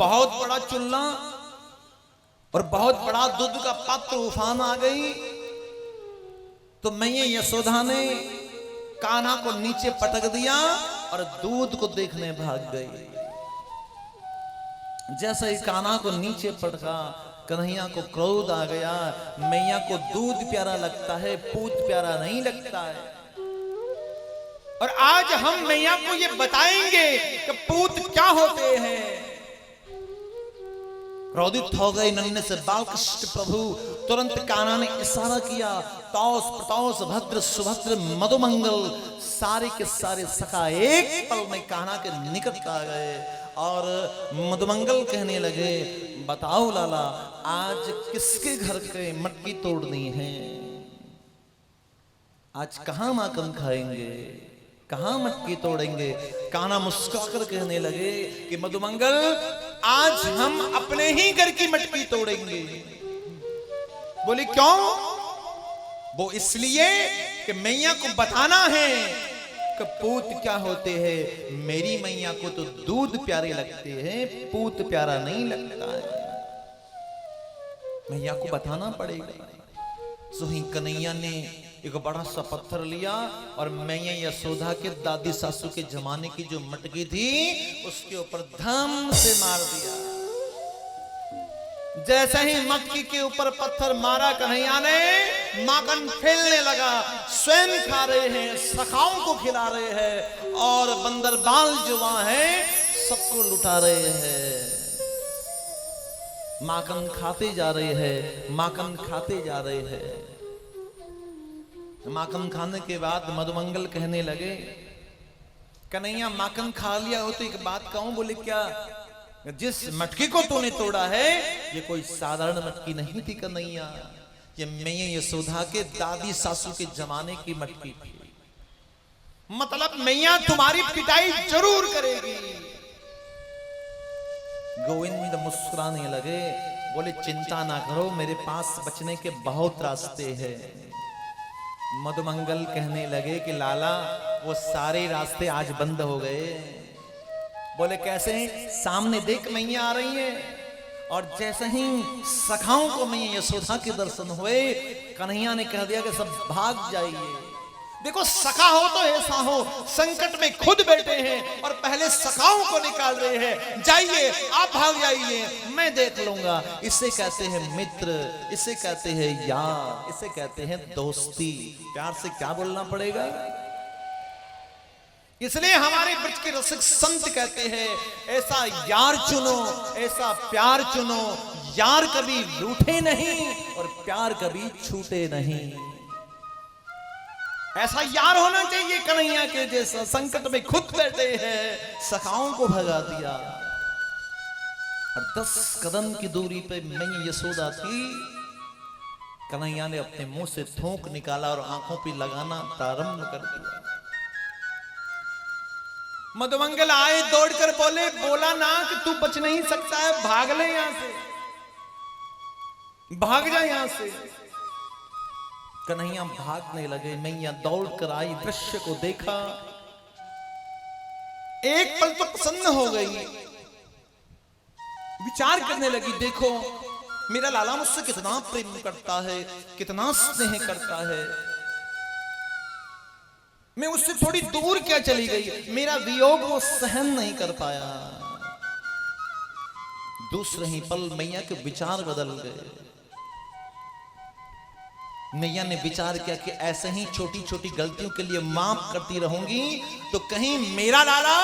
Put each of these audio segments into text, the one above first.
बहुत बड़ा चुल्ला और बहुत बड़ा दूध का पात्र उफान आ गई, तो मैया यशोदा ने कान्हा को नीचे पटक दिया और दूध को देखने भाग गई। जैसे ही कान्हा को नीचे पटका, कन्हैया को क्रोध आ गया। मैया को दूध प्यारा लगता है, पूत प्यारा नहीं लगता है। और आज हम मैया को ये बताएंगे कि पूत क्या होते हैं। क्रोधित हो गए नन्हे से बालकृष्ण प्रभु। तुरंत कान्हा ने इशारा किया, तौस प्रतौस भद्र सुभद्र मधुमंगल, सारे के सारे सखा एक पल में कान्हा के निकट आ गए और मधुमंगल कहने लगे, बताओ लाला, आज किसके घर के मटकी तोड़नी है? आज कहां माखन खाएंगे, कहां मटकी तोड़ेंगे? कान्हा मुस्कुराकर कहने लगे कि मधुमंगल, आज हम अपने ही घर की मटकी तोड़ेंगे। बोले क्यों? वो इसलिए कि मैया को बताना है कि पूत क्या होते हैं। मेरी मैया को तो दूध प्यारे लगते हैं, पूत प्यारा नहीं लगता है। मैया को बताना पड़ेगा। सोही कन्हैया ने एक बड़ा सा पत्थर लिया और मैया यशोदा के दादी सासू के जमाने की जो मटकी थी उसके ऊपर धम से मार दिया। जैसे ही मटकी के ऊपर पत्थर मारा, कन्हैया ने माखन फैलने लगा। स्वयं खा रहे हैं, सखाओं को खिला रहे हैं और बंदर बाल जो वहां है सबको लुटा रहे हैं। माखन खाते जा रहे हैं, माखन खाते जा रहे हैं। माखन खाने के बाद मधुमंगल कहने लगे, कन्हैया माखन खा लिया हो तो एक बात कहूं। बोले क्या? जिस मटकी को तूने तोड़ा है ये कोई साधारण मटकी नहीं थी कन्हैया, ये मैया यशोदा के दादी सासू के जमाने की मटकी थी। मतलब मैया तुम्हारी पिटाई जरूर करेगी। गोविंद मुस्कुराने लगे, बोले चिंता ना करो, मेरे पास बचने के बहुत रास्ते हैं। मधुमंगल कहने लगे कि लाला, वो सारे रास्ते आज बंद हो गए। बोले कैसे? सामने देख मैया आ रही है। और जैसे ही सखाओं को मैया यशोदा के दर्शन हुए, कन्हैया ने कह दिया कि सब भाग जाइए। देखो, सखा हो तो ऐसा हो, संकट में खुद बैठे हैं और पहले सखाओं को निकाल रहे हैं। जाइए, आप भाग जाइए, मैं देख लूंगा। इसे कहते हैं मित्र, इसे कहते हैं यार, इसे कहते हैं दोस्ती। प्यार से क्या बोलना पड़ेगा? इसलिए हमारे ब्रज के रसिक संत कहते हैं, ऐसा यार चुनो, ऐसा प्यार चुनो, यार कभी रूठे नहीं और प्यार कभी छूटे नहीं। ऐसा यार होना चाहिए कन्हैया के जैसा। संकट में खुद बैठे हैं, सखाओं को भगा दिया। और 10 कदम की दूरी पे मैया यशोदा थी। कन्हैया ने अपने मुंह से थूक निकाला और आंखों पे लगाना प्रारंभ कर दिया। मधुमंगल आए दौड़कर, बोले, बोला ना कि तू बच नहीं सकता है, भाग ले यहां से, भाग जा यहां से। कन्हैया भागने लगे। मैया दौड़कर आई, दृश्य को देखा, एक पल तो प्रसन्न हो गई। विचार करने लगी, देखो मेरा लाला मुझसे कितना प्रेम करता है, कितना स्नेह करता है। मैं उससे थोड़ी दूर क्या चली गई, मेरा वियोग वो सहन नहीं कर पाया। दूसरे ही पल मैया के विचार बदल गए। मैया ने विचार किया कि ऐसे ही छोटी छोटी गलतियों के लिए माफ करती रहूंगी तो कहीं मेरा लाला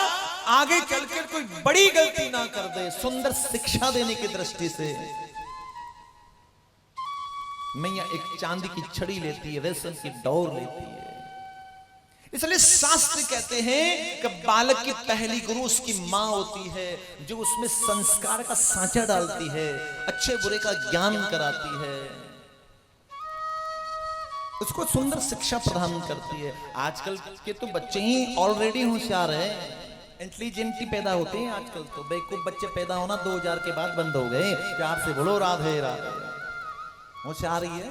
आगे चलकर कोई बड़ी गलती ना कर दे। सुंदर शिक्षा देने की दृष्टि से मैया एक चांदी की छड़ी लेती है, रेशम की डोर लेती है। इसलिए शास्त्र कहते हैं कि बालक की पहली गुरु उसकी मां होती है, जो उसमें संस्कार का सांचा डालती है, अच्छे बुरे का ज्ञान कराती है, उसको सुंदर शिक्षा प्रदान करती है। आजकल के तो बच्चे ही ऑलरेडी होशियार हैं, इंटेलिजेंट पैदा होते हैं आजकल। तो बेवकूफ बच्चे पैदा होना 2000 के बाद बंद हो गए। प्यार से बोलो राधे राधे। होशियार ही है।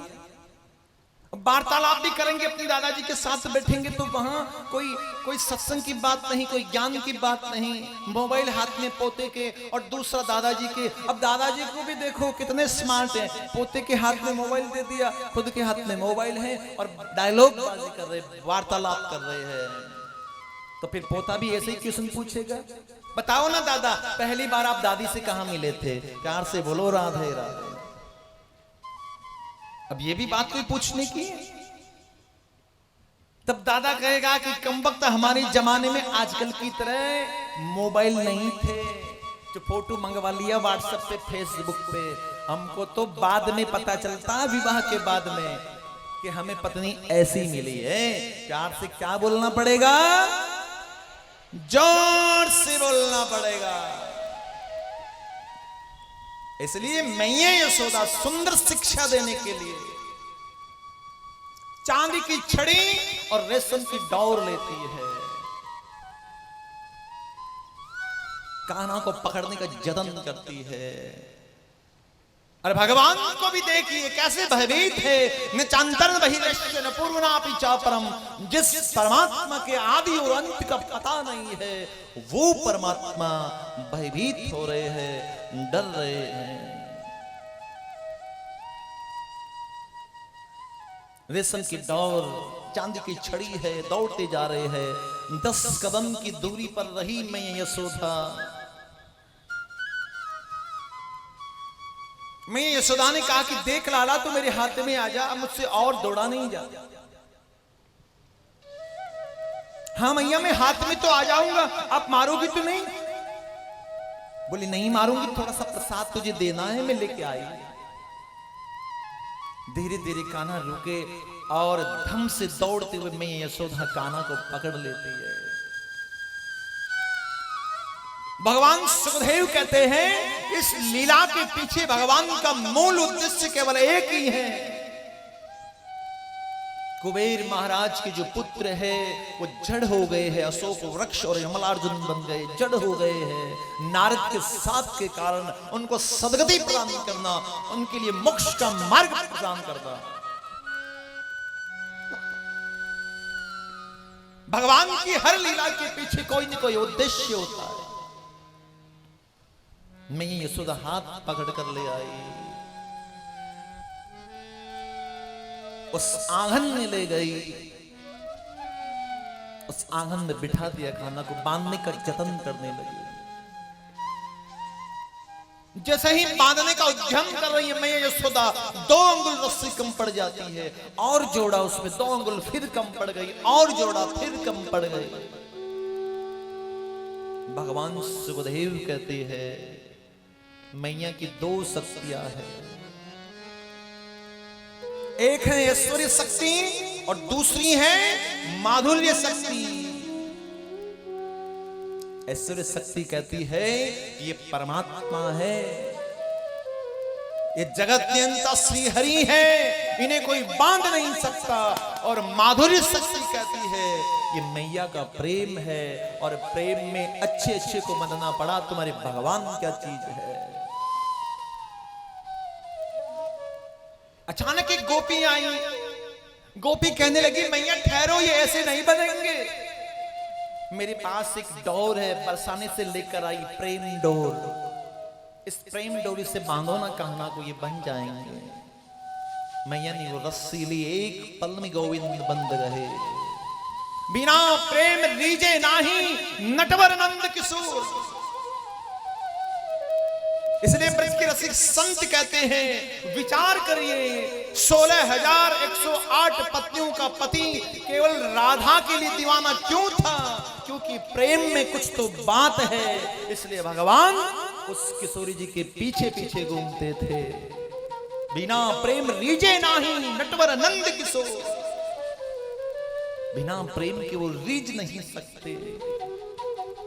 वार्तालाप भी करेंगे अपनी दादाजी के साथ बैठेंगे तो वहां कोई सत्संग की बात नहीं, कोई ज्ञान की बात नहीं, मोबाइल हाथ में पोते के और दूसरा दादाजी के। अब दादाजी को भी देखो कितने स्मार्ट हैं, पोते के हाथ में मोबाइल दे दिया, खुद के हाथ में मोबाइल है और डायलॉग बाजी कर रहे, वार्तालाप कर रहे हैं। तो फिर पोता भी ऐसे ही क्वेश्चन पूछेगा, बताओ ना दादा पहली बार आप दादी से कहां मिले थे? प्यार से बोलो राधे राधे। अब ये भी बात कोई पूछने की है। तब दादा कहेगा कि कमबख्त हमारे जमाने में आजकल की तरह मोबाइल नहीं थे, जो फोटो मंगवा लिया व्हाट्सएप पे फेसबुक पे। हमको तो बाद में पता चलता विवाह के बाद में कि हमें पत्नी ऐसी मिली है। प्यार से क्या बोलना पड़ेगा? जोर से बोलना पड़ेगा। इसलिए मैया यशोदा सुंदर शिक्षा देने के लिए चांदी की छड़ी और रेशम की डोर लेती है, कान्हा को पकड़ने का जतन करती है। और भगवान को भी देखिए कैसे भयभीत है। न चांतन बहिर्दृश्य न पूर्वनापि चापरम, जिस परमात्मा के आदि और अंत का पता नहीं है वो परमात्मा भयभीत हो रहे हैं, डर रहे हैं। रेशम की डोर, चांदी की छड़ी है, दौड़ते जा रहे हैं। 10 कदम की दूरी पर रही मैया यशोदा। मैया यशोदा ने कहा कि देख लाला तू मेरे हाथ में आ जा, अब मुझसे और दौड़ा नहीं जा। हाँ मैया मैं हाथ में तो आ जाऊंगा, आप मारोगी तो नहीं? बोली नहीं मारूंगी, थोड़ा सा प्रसाद तुझे देना है, मैं लेके आई। धीरे धीरे कान्हा रुके और धम से दौड़ते हुए मैया यशोदा कान्हा को पकड़ लेती है। भगवान सुखदेव कहते हैं इस लीला के पीछे भगवान का मूल उद्देश्य केवल एक ही है। कुबेर महाराज के जो पुत्र है वो जड़ हो गए हैं, अशोक वृक्ष और यमलार्जुन बन गए, जड़ हो गए हैं। नारद के साथ के कारण उनको सदगति प्रदान करना, उनके लिए मोक्ष का मार्ग प्रदान करना भगवान की हर लीला के पीछे कोई न कोई उद्देश्य होता है। मैया यशोदा हाथ पकड़ कर ले आई, उस आंगन में ले गई, उस आंगन में बिठा दिया, कान्हा को बांधने का जतन करने लगी। जैसे ही बांधने का उद्यम कर रही है मैया यशोदा, 2 अंगुल रस्सी कम पड़ जाती है, और जोड़ा उसमें 2 अंगुल फिर कम पड़ गई, और जोड़ा फिर कम पड़ गई। भगवान सुखदेव कहते हैं मैया की 2 शक्तियां हैं, एक है ऐश्वर्य शक्ति और दूसरी है माधुर्य शक्ति। ऐश्वर्य शक्ति कहती है ये परमात्मा है, ये जगत नियंता श्री हरि है, इन्हें कोई बांध नहीं सकता। और माधुर्य शक्ति कहती है ये मैया का प्रेम है, और प्रेम में अच्छे अच्छे को मनना पड़ा, तुम्हारे भगवान क्या चीज है। अचानक एक गोपी आई, गोपी कहने लगी मैया ठहरो, ये ऐसे नहीं बनेंगे। मेरे पास एक डोर है, बरसाने से लेकर आई प्रेम डोर, इस प्रेम डोरी से बांधो ना कान्हा को, ये बन जाएंगे। मैया ने वो रस्सी ली, एक पल में गोविंद बंद रहे। बिना प्रेम रीजे नाही नटवर नंद किशोर। इसलिए ब्रज के रसिक संत कहते हैं विचार करिए, 16,108 पत्नियों का पति केवल राधा के लिए दीवाना क्यों था? क्योंकि प्रेम में कुछ तो बात है, इसलिए भगवान उस किशोरी जी के पीछे पीछे घूमते थे। बिना प्रेम रीजे नाही नटवर नंद किशोर, बिना प्रेम के वो रीझ नहीं सकते।